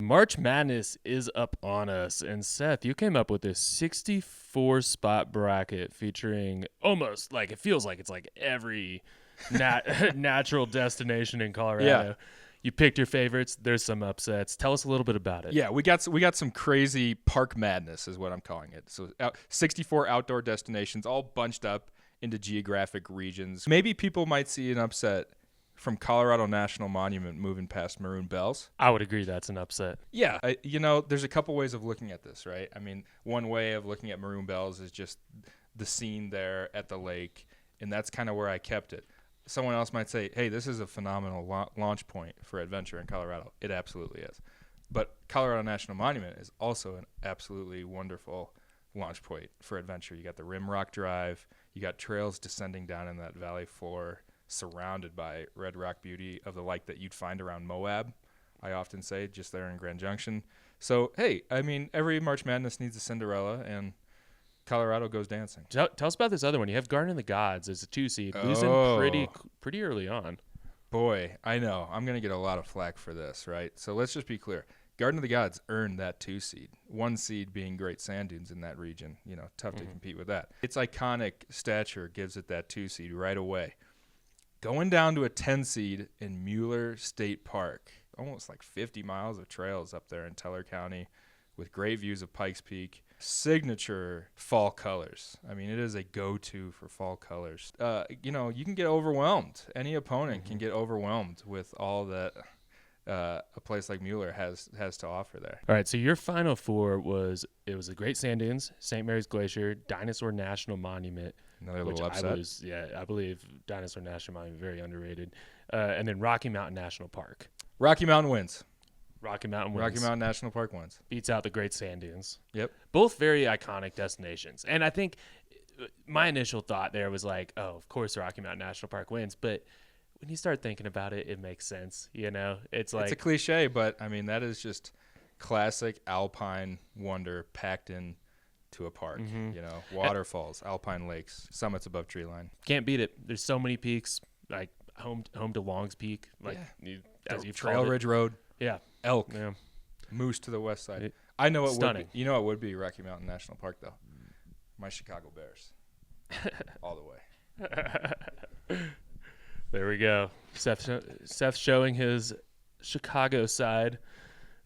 March Madness is up on us. And Seth, you came up with this 64 spot bracket featuring almost like it feels like it's like every natural destination in Colorado. Yeah. You picked your favorites. There's some upsets. Tell us a little bit about it. Yeah, we got some crazy park madness is what I'm calling it. So 64 outdoor destinations all bunched up into geographic regions. Maybe people might see an upset from Colorado National Monument moving past Maroon Bells. I would agree that's an upset. Yeah, there's a couple ways of looking at this, right? I mean, one way of looking at Maroon Bells is just the scene there at the lake, and that's kind of where I kept it. Someone else might say, hey, this is a phenomenal launch point for adventure in Colorado. It absolutely is. But Colorado National Monument is also an absolutely wonderful launch point for adventure. You got the Rim Rock Drive. You got trails descending down in that valley floor surrounded by red rock beauty of the like that you'd find around Moab, I often say, just there in Grand Junction. So, hey, I mean, every March Madness needs a Cinderella, and Colorado goes dancing. Tell us about this other one. You have Garden of the Gods as a 2 seed, losing pretty early on. Boy, I know. I'm going to get a lot of flack for this, right? So let's just be clear. Garden of the Gods earned that 2 seed. 1 seed being Great Sand Dunes in that region. Tough to compete with that. Its iconic stature gives it that 2 seed right away. Going down to a 10 seed in Mueller State Park. Almost like 50 miles of trails up there in Teller County with great views of Pikes Peak. Signature fall colors. I mean, it is a go-to for fall colors. You can get overwhelmed. Any opponent can get overwhelmed with all that a place like Mueller has to offer there. All right, so your final four was the Great Sand Dunes, St. Mary's Glacier, Dinosaur National Monument. Another little upset. I believe Dinosaur National Monument, very underrated. And then Rocky Mountain National Park. Rocky Mountain wins. Rocky Mountain National Park wins. Beats out the Great Sand Dunes. Yep. Both very iconic destinations. And I think my initial thought there was like, oh, of course Rocky Mountain National Park wins. But when you start thinking about it, it makes sense. It's like... It's a cliche, but, I mean, that is just classic alpine wonder packed in to a park. Waterfalls, alpine lakes, summits above tree line. Can't beat it. There's so many peaks, like home to Long's Peak, as you've Trail called it. Ridge Road. Yeah. Elk. Yeah. Moose to the west side. I know it Stunning. would be. You know it would be Rocky Mountain National Park, though. My Chicago Bears. All the way. There we go. Seth showing his Chicago side.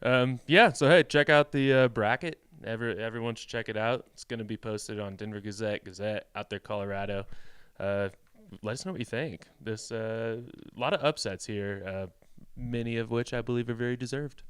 So, hey, check out the bracket. Everyone should check it out. It's going to be posted on Denver Gazette out there, Colorado. Let us know what you think. There's a lot of upsets here, many of which I believe are very deserved.